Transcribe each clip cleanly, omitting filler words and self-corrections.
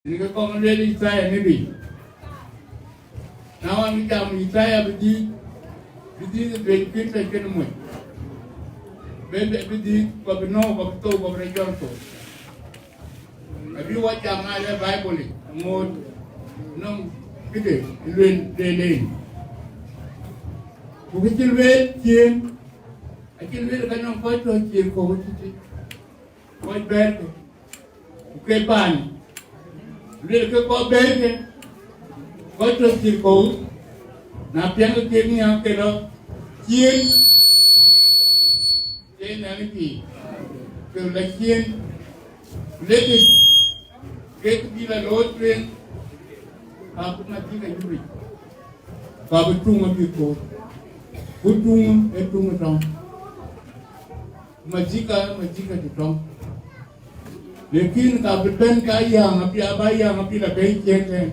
Ini ke kong really saya maybe. Now I'm jam saya bedi benkin benkin mu. Bedi ko beno ko to ko region to. Abi wa jam ala Bible mo nong bide len len. Ko kilwe tien. Akilwe ka nong ko to tien ko ti. Ko ber ko ke ban. Lele ke ko benge ko to ko na piang ke ni ang ke lo chien na ni ke la chien lele ke bila lo tren ha ku na ti ka yuri ka bu tu ma bi ko ku tu e tu ma tong majika ti tong lekin ka beten ka yang api abaya api la bei chete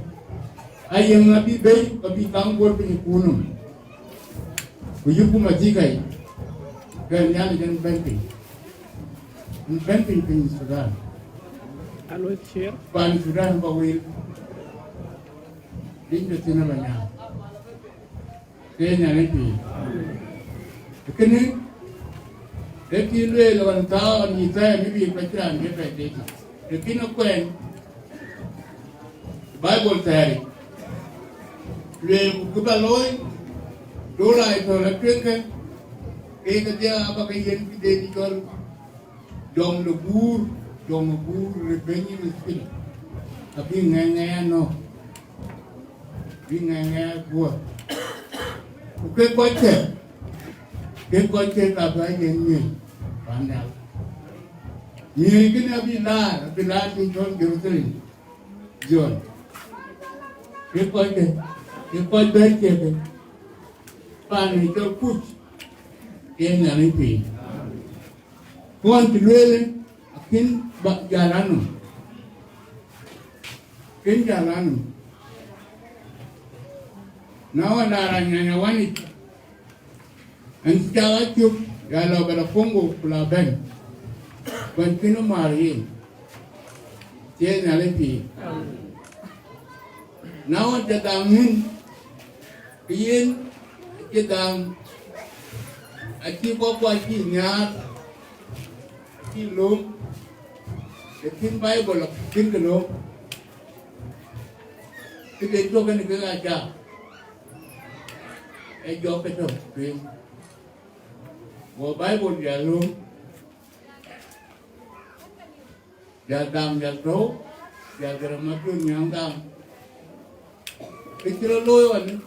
ayang api bei api kangor pin kunum kuyupu majigai kan nyali kan penting pin sudah alo share pan sudah bawil din de tina banya kenya ni kini Eki lue lawan tao ni saya ni bi pacaran ni pede. Eki no kuen Bible tari. Lue kuba loy dola itu la kengke. Eki dia apa kayen pide di kol dong lebur rebenyi miskin. Tapi ngenge no. Bi ngenge buat. Oke baca. Ke koche ka ba yen pandal ni kina bilar ti jon gerutri jon ke koche ke pani to kuch yen ani pi kon ti lele akin ba jaranu ken jaranu nawa daranya wani Anjala tiup kalau pada pongo pula ben, kontinu mari, je nalepi. Nawa jadangin, kian jadang, aki bawa aki nyat, kilo, ketin Bible ketin kilo, kita itu kan kita aja, jawab itu, Wa Bible jalum jadam jatuh jaga matun yang dam kecil loyan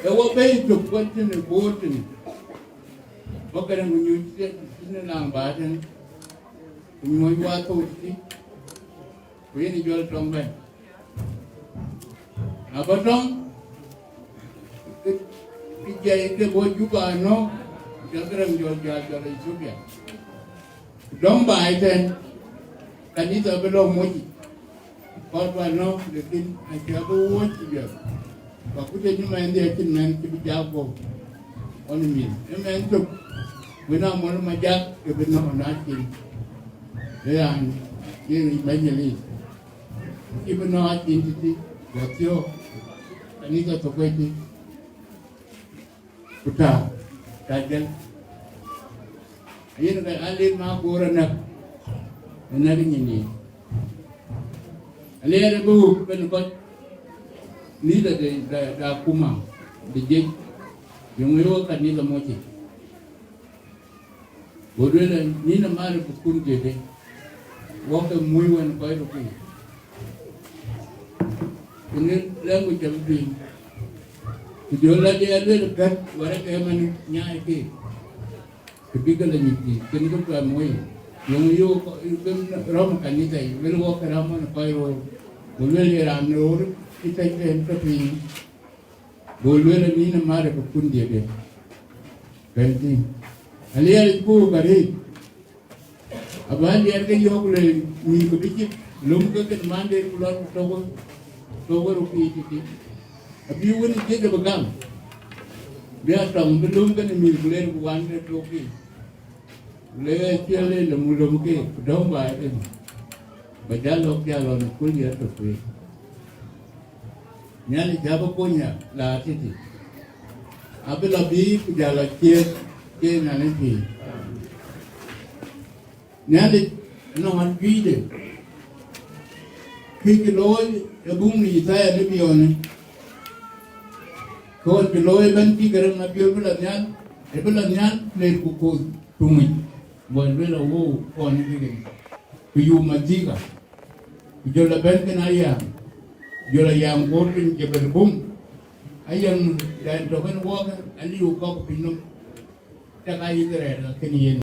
ewa bejuk kontinu botin bakaran menyuci sini nang badan menyuci waktu ini ini jual tomben apa dong kijai itu buat juga no Garang Anyieth Jangdit. Dong baiten kanisa belum moji. Korban no lekin aja buat dia. Aku jadi main dia kin main kibi jago. Oni min. Main tu. Bina mau majak ke bina onakin. Yang ini banyak Ibu nak inti waktu kanisa tokoiti. Putar. Kajian, ini kan alir mah nak, menarik ini. Alir bu penuh ni dah kumang, dijek, yang itu kan ni lemoci. Bodoh ni nama ada pukul jadi, waktu muyuan kau rupi. Ini lagu jadi. Jola dia ada dekat, warak mana nyai ke, ketika lagi kena tu amoi, yang yo ram kanisa, belu wak raman kau boleh ram nor kita itu tapi boleh ni nama ada pun dia deh, ganti, aliar itu beri, abang dia ke yo boleh ni kebiji, lom ke mana dia pulang tawa rupi itu. Abi wani je da bagam biya tam belum kan mi bulen buan de toki le tiale le mulum ke dom ba en Bajalok jalon kuliah tu. Nyali jaba punya la titi. Abe labi pujala kie nanti. Nyali no han gide. Kiki loy abung ni saya ni bione. Kau loy banti Garang na biol belan nyan le kuku tumi. Buat bela wo kau ni kiki. Kuyu majiga. Jola banten ayam. Jola yang korpin jebel bum. Ayam dan token wakan ali ukau pinum. Tak air kerana kenian.